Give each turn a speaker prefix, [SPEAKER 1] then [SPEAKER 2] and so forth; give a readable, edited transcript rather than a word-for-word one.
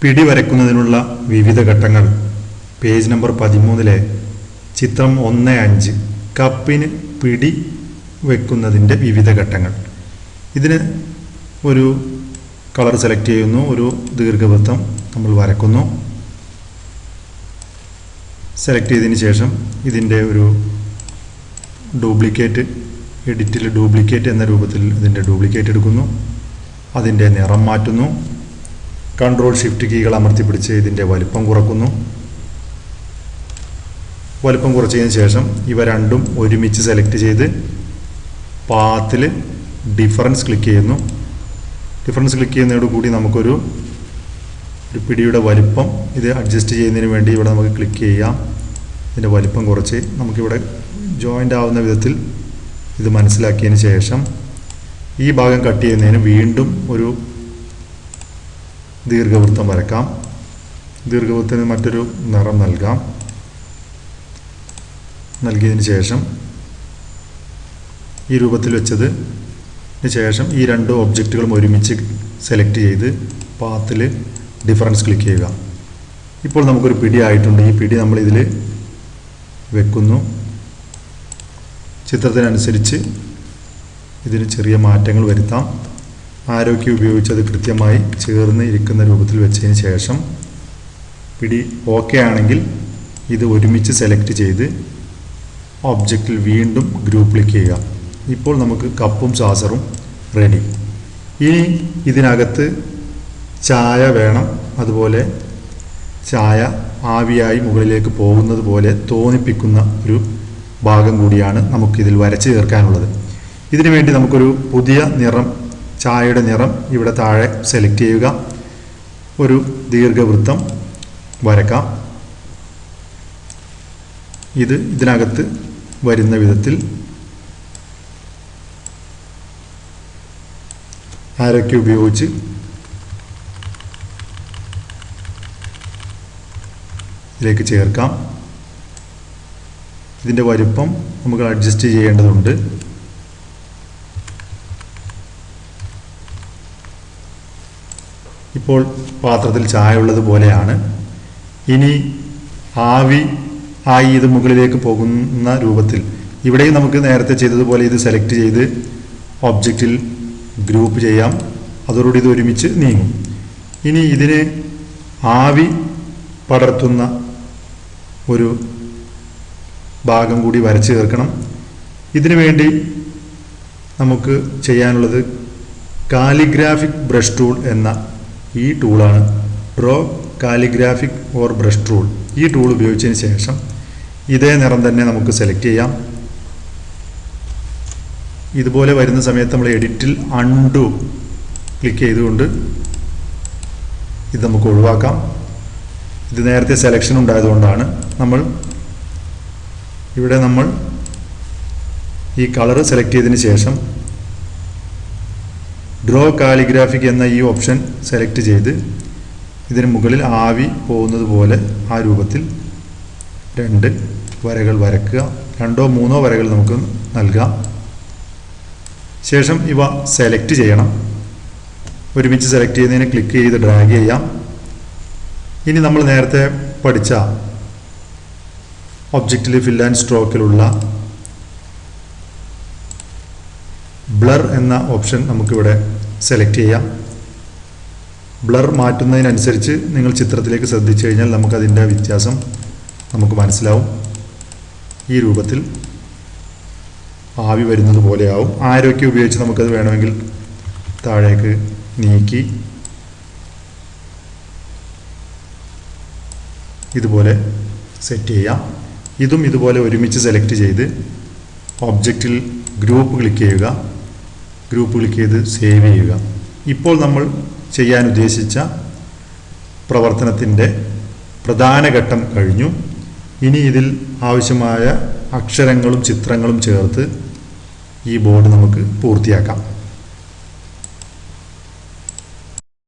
[SPEAKER 1] പിടി വരയ്ക്കുന്നതിനുള്ള വിവിധ ഘട്ടങ്ങൾ പേജ് നമ്പർ 13 ചിത്രം 1.5 കപ്പിന് പിടി വെക്കുന്നതിൻ്റെ വിവിധ ഘട്ടങ്ങൾ. ഇതിന് ഒരു കളർ സെലക്ട് ചെയ്യുന്നു, ഒരു ദീർഘവൃത്തം നമ്മൾ വരക്കുന്നു. സെലക്ട് ചെയ്തതിന് ശേഷം ഇതിൻ്റെ ഒരു ഡ്യൂപ്ലിക്കേറ്റ്, എഡിറ്റിൽ ഡ്യൂപ്ലിക്കേറ്റ് എന്ന രൂപത്തിൽ ഇതിൻ്റെ ഡ്യൂപ്ലിക്കേറ്റ് എടുക്കുന്നു. അതിൻ്റെ നിറം മാറ്റുന്നു. കൺട്രോൾ ഷിഫ്റ്റ് കീകൾ അമർത്തിപ്പിടിച്ച് ഇതിൻ്റെ വലിപ്പം കുറക്കുന്നു. വലിപ്പം കുറച്ചതിന് ശേഷം ഇവ രണ്ടും ഒരുമിച്ച് സെലക്ട് ചെയ്ത് പാത്തിൽ ഡിഫറൻസ് ക്ലിക്ക് ചെയ്യുന്നു. ഡിഫറൻസ് ക്ലിക്ക് ചെയ്യുന്നതോടുകൂടി നമുക്കൊരു പിടിയുടെ വലിപ്പം ഇത് അഡ്ജസ്റ്റ് ചെയ്യുന്നതിന് വേണ്ടി ഇവിടെ നമുക്ക് ക്ലിക്ക് ചെയ്യാം. ഇതിൻ്റെ വലിപ്പം കുറച്ച് നമുക്കിവിടെ ജോയിൻ്റ് ആവുന്ന വിധത്തിൽ ഇത് മനസ്സിലാക്കിയതിന് ശേഷം ഈ ഭാഗം കട്ട് ചെയ്യുന്നതിന് വീണ്ടും ഒരു ദീർഘവൃത്തം വരക്കാം. ദീർഘവൃത്തത്തിന് മറ്റൊരു നിറം നൽകാം. നൽകിയതിന് ശേഷം ഈ രൂപത്തിൽ വെച്ചതിന് ശേഷം ഈ രണ്ട് ഒബ്ജക്റ്റുകളും ഒരുമിച്ച് സെലക്ട് ചെയ്ത് പാത്തിൽ ഡിഫറൻസ് ക്ലിക്ക് ചെയ്യുക. ഇപ്പോൾ നമുക്കൊരു പിടി ആയിട്ടുണ്ട്. ഈ പിടി നമ്മളിതിൽ വെക്കുന്നു. ചിത്രത്തിനനുസരിച്ച് ഇതിന് ചെറിയ മാറ്റങ്ങൾ വരുത്താം. ആരോ കീ ഉപയോഗിച്ച് അത് കൃത്യമായി ചേർന്ന് ഇരിക്കുന്ന രൂപത്തിൽ വെച്ചതിന് ശേഷം പിടി ഓക്കെ ആണെങ്കിൽ ഇത് ഒരുമിച്ച് സെലക്ട് ചെയ്ത് ഒബ്ജക്റ്റിൽ വീണ്ടും ഗ്രൂപ്പ് ക്ലിക്ക് ചെയ്യുക. ഇപ്പോൾ നമുക്ക് കപ്പും സാസറും റെഡി. ഇനി ഇതിനകത്ത് ചായ വേണം. അതുപോലെ ചായ ആവിയായി മുകളിലേക്ക് പോകുന്നത് പോലെ തോന്നിപ്പിക്കുന്ന ഒരു ഭാഗം കൂടിയാണ് നമുക്കിതിൽ വരച്ച് ചേർക്കാനുള്ളത്. ഇതിനു വേണ്ടി നമുക്കൊരു പുതിയ നിറം, ചായയുടെ നിറം ഇവിടെ താഴെ സെലക്ട് ചെയ്യുക. ഒരു ദീർഘവൃത്തം വരക്കാം. ഇതിനകത്ത് വരുന്ന വിധത്തിൽ ആരോ കീ ഉപയോഗിച്ച് ഇതിലേക്ക് ചേർക്കാം. ഇതിൻ്റെ വലുപ്പം നമുക്ക് അഡ്ജസ്റ്റ് ചെയ്യേണ്ടതുണ്ട്. ഇപ്പോൾ പാത്രത്തിൽ ചായ ഉള്ളത് പോലെയാണ്. ഇനി ആവി ആയി ഇത് മുകളിലേക്ക് പോകുന്ന രൂപത്തിൽ ഇവിടെയും നമുക്ക് നേരത്തെ ചെയ്തതുപോലെ ഇത് സെലക്ട് ചെയ്ത് ഒബ്ജക്റ്റിൽ ഗ്രൂപ്പ് ചെയ്യാം. അതോടുകൂടി ഇത് ഒരുമിച്ച് നീങ്ങും. ഇനി ഇതിന് ആവി പടർത്തുന്ന ഒരു ഭാഗം കൂടി വരച്ച് ചേർക്കണം. ഇതിനു വേണ്ടി നമുക്ക് ചെയ്യാനുള്ളത് കാലിഗ്രാഫിക് ബ്രഷ് ടൂൾ എന്ന ഈ ടൂളാണ്. Draw calligraphic or brush tool. ഈ ടൂൾ ഉപയോഗിച്ചതിന് ശേഷം ഇതേ നിറം തന്നെ നമുക്ക് സെലക്ട് ചെയ്യാം. ഇതുപോലെ വരുന്ന സമയത്ത് നമ്മൾ എഡിറ്റിൽ അൺഡു ക്ലിക്ക് ചെയ്തുകൊണ്ട് ഇത് നമുക്ക് ഒഴിവാക്കാം. ഇത് നേരത്തെ സെലക്ഷൻ ഉണ്ടായതുകൊണ്ടാണ്. ഇവിടെ നമ്മൾ ഈ കളർ സെലക്ട് ചെയ്തതിന് ശേഷം ഡ്രോ കാലിഗ്രാഫിക് എന്ന ഈ ഓപ്ഷൻ സെലക്ട് ചെയ്ത് ഇതിന് മുകളിൽ ആവി പോകുന്നത് പോലെ ആ രൂപത്തിൽ 2 വരകൾ വരയ്ക്കുക. 2 or 3 വരകൾ നമുക്ക് നൽകാം. ശേഷം ഇവ സെലക്ട് ചെയ്യണം. ഒരുമിച്ച് സെലക്ട് ചെയ്യുന്നതിന് ക്ലിക്ക് ചെയ്ത് ഡ്രാഗ് ചെയ്യാം. ഇനി നമ്മൾ നേരത്തെ പഠിച്ച ഒബ്ജക്റ്റിൽ ഫിൽ ആൻഡ് സ്ട്രോക്കിലുള്ള ബ്ലർ എന്ന ഓപ്ഷൻ നമുക്കിവിടെ സെലക്ട് ചെയ്യാം. ബ്ലർ മാറ്റുന്നതിനനുസരിച്ച് നിങ്ങൾ ചിത്രത്തിലേക്ക് ശ്രദ്ധിച്ചു കഴിഞ്ഞാൽ നമുക്കതിൻ്റെ വ്യത്യാസം നമുക്ക് മനസ്സിലാവും. ഈ രൂപത്തിൽ ആവി വരുന്നത് പോലെയാവും. ആരോ കീ ഉപയോഗിച്ച് നമുക്കത് വേണമെങ്കിൽ താഴേക്ക് നീക്കി ഇതുപോലെ സെറ്റ് ചെയ്യാം. ഇതും ഇതുപോലെ ഒരുമിച്ച് സെലക്ട് ചെയ്ത് ഒബ്ജക്റ്റിൽ ഗ്രൂപ്പ് ക്ലിക്ക് ചെയ്യുക. ഗ്രൂപ്പ് ക്ലിക്ക് ചെയ്ത് സേവ് ചെയ്യുക. ഇപ്പോൾ നമ്മൾ ചെയ്യാൻ ഉദ്ദേശിച്ച പ്രവർത്തനത്തിൻ്റെ പ്രധാന ഘട്ടം കഴിഞ്ഞു. ഇനി ഇതിൽ ആവശ്യമായ അക്ഷരങ്ങളും ചിത്രങ്ങളും ചേർത്ത് ഈ ബോർഡ് നമുക്ക് പൂർത്തിയാക്കാം.